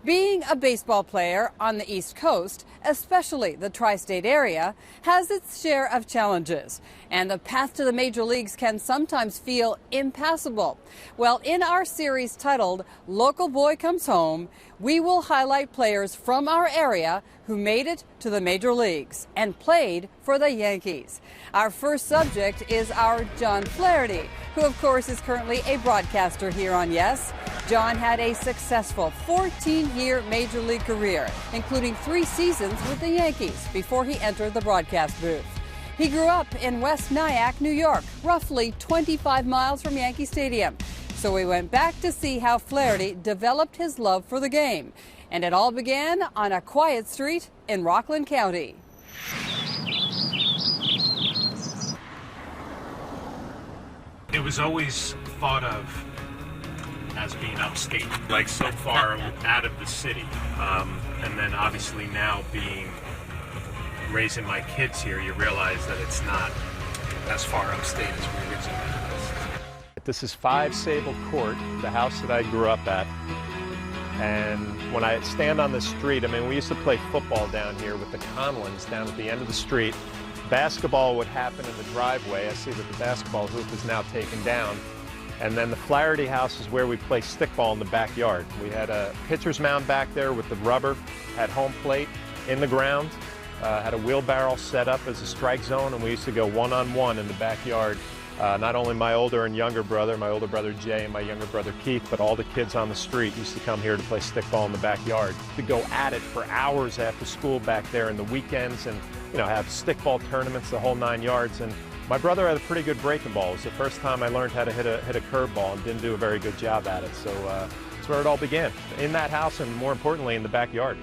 Being a baseball player on the East Coast, especially the tri-state area, has its share of challenges, and the path to the major leagues can sometimes feel impassable. Well, in our series titled Local Boy Comes Home, we will highlight players from our area who made it to the major leagues and played for the Yankees. Our first subject is our John Flaherty, who of course is currently a broadcaster here on Yes. John had a successful 14-year major league career, including 3 seasons with the Yankees before he entered the broadcast booth. He grew up in West Nyack, New York, roughly 25 miles from Yankee Stadium. So we went back to see how Flaherty developed his love for the game. And it all began on a quiet street in Rockland County. It was always thought of as being upstate, like so far out of the city. And then obviously now raising my kids here, you realize that it's not as far upstate as we originally was. This is 5 Sable Court, the house that I grew up at. And when I stand on the street, I mean, we used to play football down here with the Conlins down at the end of the street. Basketball would happen in the driveway. I see that the basketball hoop is now taken down. And then the Flaherty house is where we play stickball in the backyard. We had a pitcher's mound back there with the rubber, had home plate in the ground, had a wheelbarrow set up as a strike zone, and we used to go one-on-one in the backyard. Not only my older and younger brother, my older brother Jay and my younger brother Keith, but all the kids on the street used to come here to play stickball in the backyard. To go at it for hours after school back there in the weekends and, you know, have stickball tournaments, the whole 9 yards. And my brother had a pretty good breaking ball. It was the first time I learned how to hit a curveball and didn't do a very good job at it. So that's where it all began, in that house and more importantly in the backyard.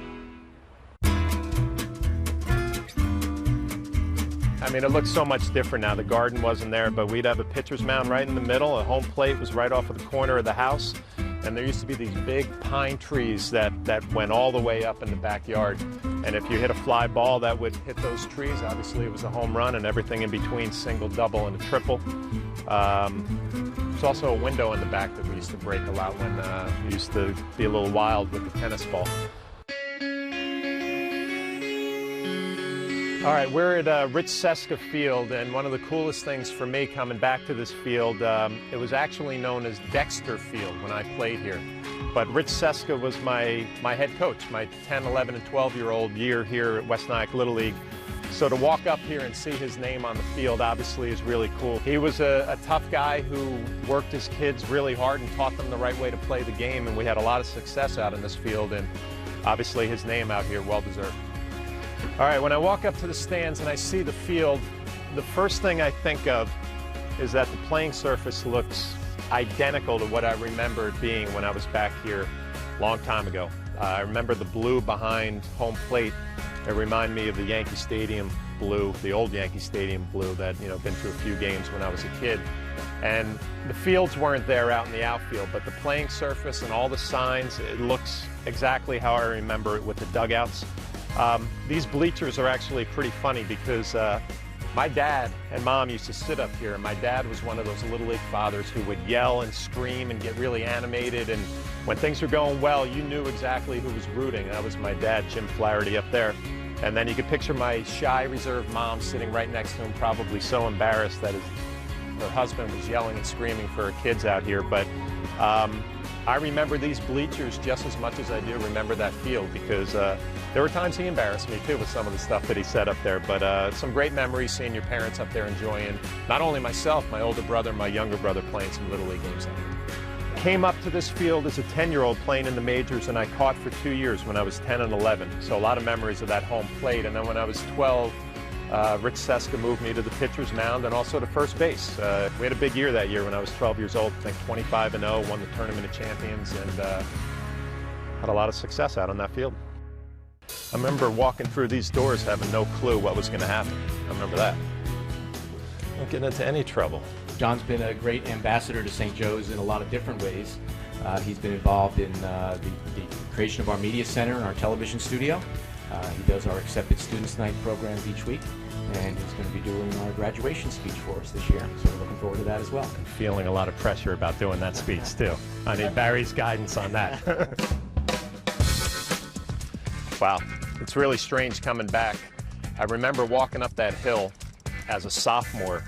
I mean, it looks so much different now. The garden wasn't there, but we'd have a pitcher's mound right in the middle. A home plate was right off of the corner of the house. And there used to be these big pine trees that went all the way up in the backyard. And if you hit a fly ball, that would hit those trees. Obviously, it was a home run, and everything in between, single, double, and a triple. There's also a window in the back that we used to break a lot when we used to be a little wild with the tennis ball. All right, we're at Rich Seska Field, and one of the coolest things for me coming back to this field, it was actually known as Dexter Field when I played here. But Rich Seska was my head coach, my 10, 11, and 12-year-old year here at West Nyack Little League. So to walk up here and see his name on the field obviously is really cool. He was a tough guy who worked his kids really hard and taught them the right way to play the game, and we had a lot of success out in this field, and obviously his name out here, well-deserved. All right, when I walk up to the stands and I see the field, the first thing I think of is that the playing surface looks identical to what I remember it being when I was back here a long time ago. I remember the blue behind home plate. It reminded me of the Yankee Stadium blue, the old Yankee Stadium blue that, you know, been to a few games when I was a kid. And the fields weren't there out in the outfield, but the playing surface and all the signs, it looks exactly how I remember it with the dugouts. These bleachers are actually pretty funny because my dad and mom used to sit up here, and my dad was one of those Little League fathers who would yell and scream and get really animated, and when things were going well, you knew exactly who was rooting. That was my dad, Jim Flaherty, up there. And then you could picture my shy, reserved mom sitting right next to him, probably so embarrassed that her husband was yelling and screaming for her kids out here. But I remember these bleachers just as much as I do remember that field, because there were times he embarrassed me too with some of the stuff that he said up there. But some great memories seeing your parents up there enjoying, not only myself, my older brother, my younger brother playing some Little League games out here. Came up to this field as a 10-year-old playing in the majors, and I caught for 2 years when I was 10 and 11. So a lot of memories of that home plate. And then when I was 12, Rich Seska moved me to the pitcher's mound and also to first base. We had a big year that year when I was 12 years old. I think 25-0, won the Tournament of Champions, and had a lot of success out on that field. I remember walking through these doors having no clue what was going to happen. I remember that. Don't get into any trouble. John's been a great ambassador to St. Joe's in a lot of different ways. He's been involved in the creation of our media center and our television studio. He does our Accepted Students Night programs each week, and he's going to be doing our graduation speech for us this year, so we're looking forward to that as well. I'm feeling a lot of pressure about doing that speech too. I need Barry's guidance on that. Wow, it's really strange coming back. I remember walking up that hill as a sophomore,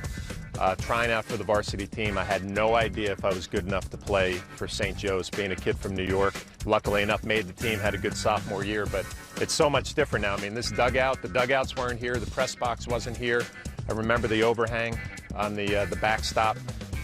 trying out for the varsity team. I had no idea if I was good enough to play for St. Joe's, being a kid from New York. Luckily enough, made the team, had a good sophomore year, but it's so much different now. I mean, this dugout, the dugouts weren't here, the press box wasn't here. I remember the overhang on the backstop.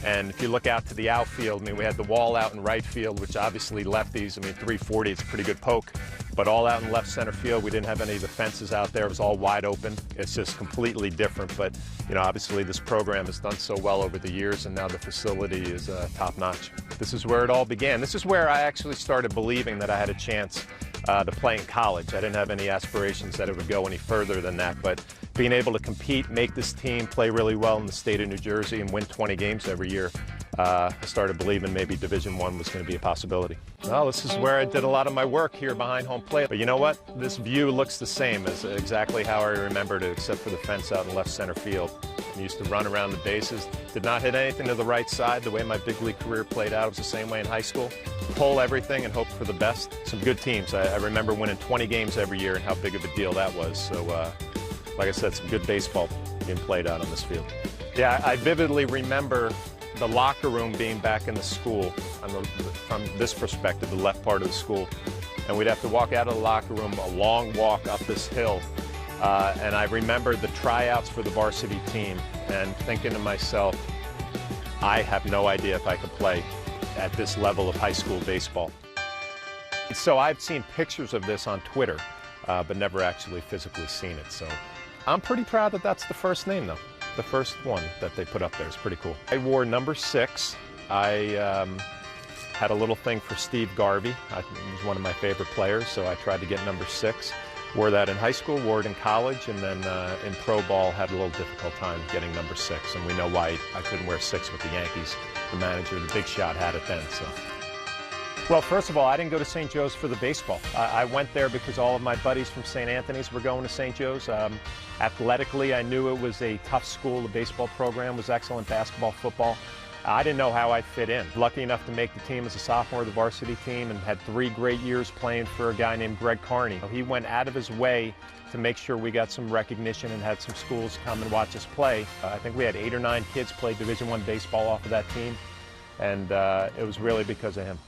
And if you look out to the outfield, I mean, we had the wall out in right field, which obviously lefties, I mean, 340, it's a pretty good poke. But all out in left center field, we didn't have any of the fences out there. It was all wide open. It's just completely different. But, you know, obviously this program has done so well over the years, and now the facility is top-notch. This is where it all began. This is where I actually started believing that I had a chance to play in college. I didn't have any aspirations that it would go any further than that, but being able to compete, make this team play really well in the state of New Jersey and win 20 games every year, I started believing maybe Division I was going to be a possibility. Well, this is where I did a lot of my work here behind home plate. But you know what? This view looks the same as exactly how I remembered it, except for the fence out in left center field. I used to run around the bases, did not hit anything to the right side. The way my big league career played out, it was the same way in high school. Pull everything and hope for the best. Some good teams. I remember winning 20 games every year and how big of a deal that was. So, like I said, some good baseball being played out on this field. Yeah, I vividly remember the locker room being back in the school, from this perspective, the left part of the school. And we'd have to walk out of the locker room, a long walk up this hill. And I remember the tryouts for the varsity team and thinking to myself, I have no idea if I could play at this level of high school baseball. So I've seen pictures of this on Twitter, but never actually physically seen it. So I'm pretty proud that that's the first name, though. The first one that they put up there is pretty cool. I wore number 6. I had a little thing for Steve Garvey. He was one of my favorite players, so I tried to get number 6. Wore that in high school, wore it in college, and then in pro ball had a little difficult time getting number 6. And we know why I couldn't wear 6 with the Yankees. The manager, the big shot, had it then. So. Well, first of all, I didn't go to St. Joe's for the baseball. I went there because all of my buddies from St. Anthony's were going to St. Joe's. Athletically, I knew it was a tough school. The baseball program was excellent, basketball, football. I didn't know how I'd fit in. Lucky enough to make the team as a sophomore, the varsity team, and had 3 great years playing for a guy named Greg Carney. He went out of his way to make sure we got some recognition and had some schools come and watch us play. I think we had 8 or 9 kids play Division I baseball off of that team, and it was really because of him.